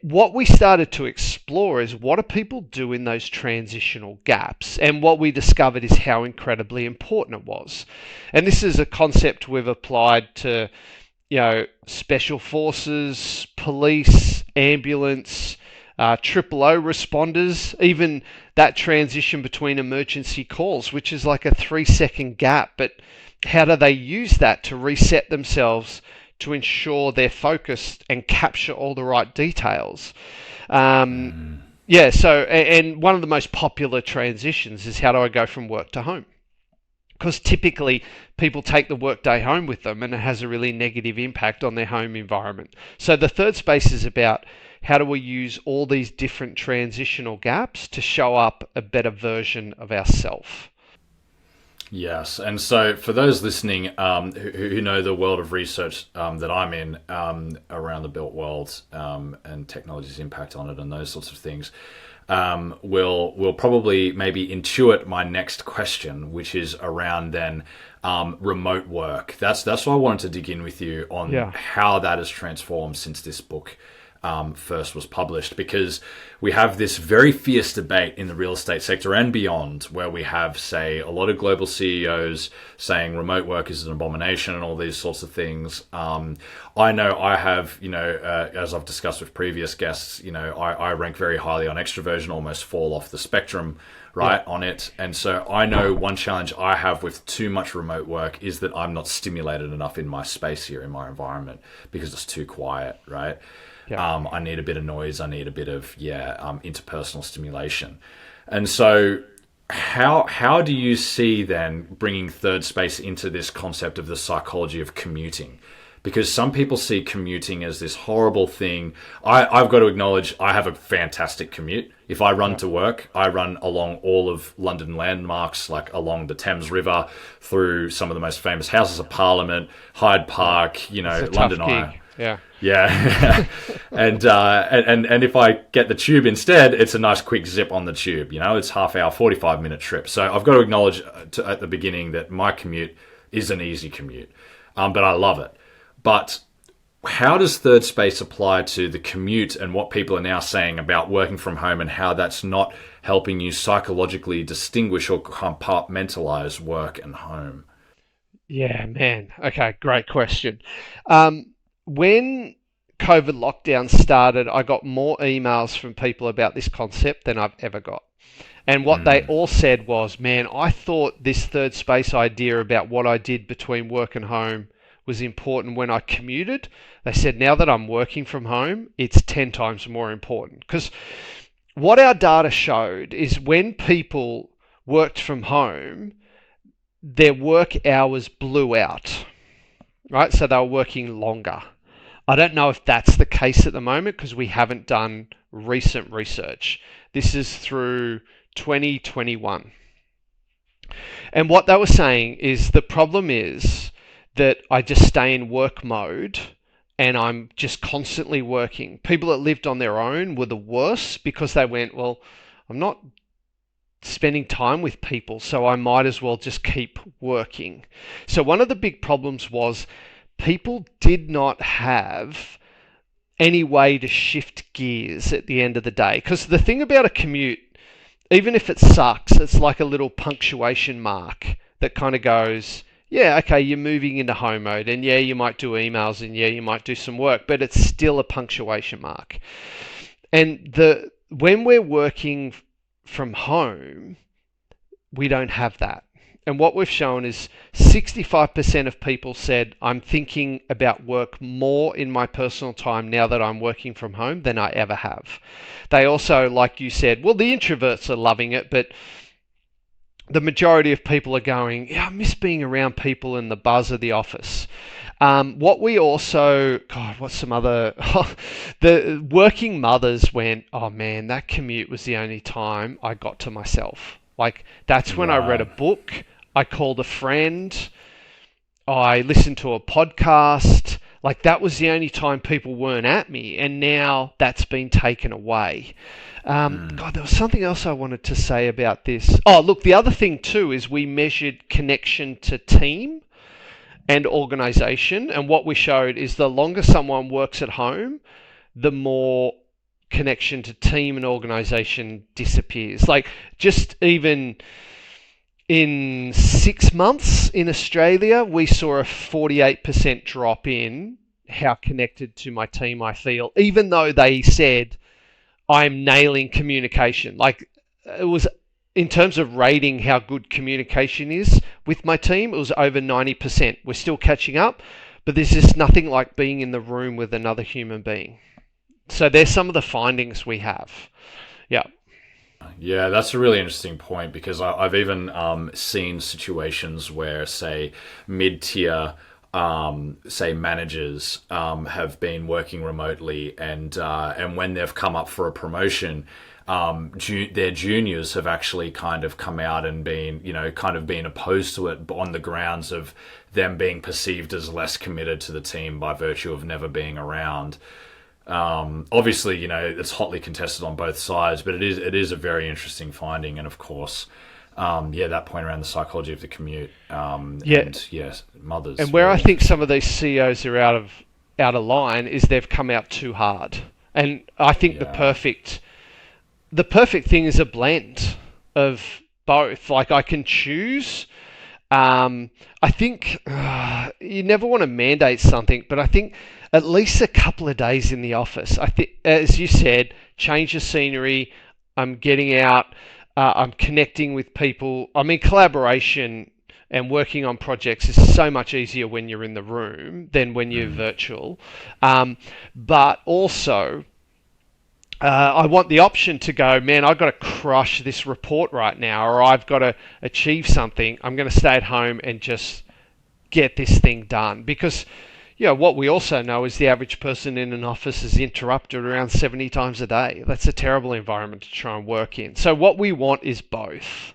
what we started to explore is what do people do in those transitional gaps? And what we discovered is how incredibly important it was. And this is a concept we've applied to, special forces, police, ambulance, triple O responders, even that transition between emergency calls, which is like a 3-second gap. But how do they use that to reset themselves to ensure they're focused and capture all the right details? So, and one of the most popular transitions is how do I go from work to home? Because typically people take the workday home with them and it has a really negative impact on their home environment. So the third space is about how do we use all these different transitional gaps to show up a better version of ourselves. Yes, and so for those listening who know the world of research that I'm in around the built world and technology's impact on it and those sorts of things, will probably maybe intuit my next question, which is around then remote work. That's what I wanted to dig in with you on how that has transformed since this book first was published, because we have this very fierce debate in the real estate sector and beyond, where we have, say, a lot of global CEOs saying remote work is an abomination and all these sorts of things. I know I have, as I've discussed with previous guests, I rank very highly on extroversion, almost fall off the spectrum, right, on it. And so I know one challenge I have with too much remote work is that I'm not stimulated enough in my space here, in my environment, because it's too quiet, right? I need a bit of noise. I need a bit of interpersonal stimulation. And so how do you see then bringing third space into this concept of the psychology of commuting? Because some people see commuting as this horrible thing. I've got to acknowledge I have a fantastic commute. If I run to work, I run along all of London landmarks, like along the Thames River, through some of the most famous Houses of Parliament, Hyde Park, London Eye. Yeah. and if I get the tube instead, it's a nice quick zip on the tube. It's half hour, 45-minute trip. So I've got to acknowledge at the beginning that my commute is an easy commute, but I love it. But how does third space apply to the commute and what people are now saying about working from home and how that's not helping you psychologically distinguish or compartmentalize work and home? Yeah, man. Okay, great question. When COVID lockdown started, I got more emails from people about this concept than I've ever got. And what they all said was, man, I thought this third space idea about what I did between work and home was important when I commuted. They said, now that I'm working from home, it's 10 times more important. Because what our data showed is when people worked from home, their work hours blew out, right? So they were working longer. I don't know if that's the case at the moment because we haven't done recent research. This is through 2021. And what they were saying is the problem is that I just stay in work mode and I'm just constantly working. People that lived on their own were the worst because they went, well, I'm not spending time with people, so I might as well just keep working. So one of the big problems was people did not have any way to shift gears at the end of the day. Because the thing about a commute, even if it sucks, it's like a little punctuation mark that kind of goes, yeah, okay, you're moving into home mode, and yeah, you might do emails, and yeah, you might do some work, but it's still a punctuation mark. And when we're working from home, we don't have that. And what we've shown is 65% of people said, I'm thinking about work more in my personal time now that I'm working from home than I ever have. They also, like you said, well, the introverts are loving it, but the majority of people are going, yeah, I miss being around people in the buzz of the office. What we also, what's some other, the working mothers went, oh man, that commute was the only time I got to myself. Like, that's when I read a book, I called a friend, I listened to a podcast. Like, that was the only time people weren't at me. And now that's been taken away. There was something else I wanted to say about this. Oh, look, the other thing too is we measured connection to team and organization. And what we showed is the longer someone works at home, the more connection to team and organization disappears. Like, just even in 6 months in Australia, we saw a 48% drop in how connected to my team I feel, even though they said I'm nailing communication. Like, it was, in terms of rating how good communication is with my team, it was over 90%. We're still catching up, but there's just nothing like being in the room with another human being. So there's some of the findings we have. Yeah. Yeah, that's a really interesting point because I've even seen situations where, say, mid-tier, say managers have been working remotely, and when they've come up for a promotion, their juniors have actually kind of come out and been, kind of been opposed to it on the grounds of them being perceived as less committed to the team by virtue of never being around. Obviously, it's hotly contested on both sides, but it is a very interesting finding. And of course, that point around the psychology of the commute, Yeah. and yes, mothers. And where I Really. think some of these CEOs are out of line is they've come out too hard. And I think the Yeah. perfect thing is a blend of both. Like, I can choose. I think you never want to mandate something, but I think at least a couple of days in the office. I think, as you said, change the scenery. I'm getting out. I'm connecting with people. I mean, collaboration and working on projects is so much easier when you're in the room than when you're virtual. But also, I want the option to go, man, I've got to crush this report right now, or I've got to achieve something. I'm going to stay at home and just get this thing done. Because, what we also know is the average person in an office is interrupted around 70 times a day. That's a terrible environment to try and work in. So what we want is both.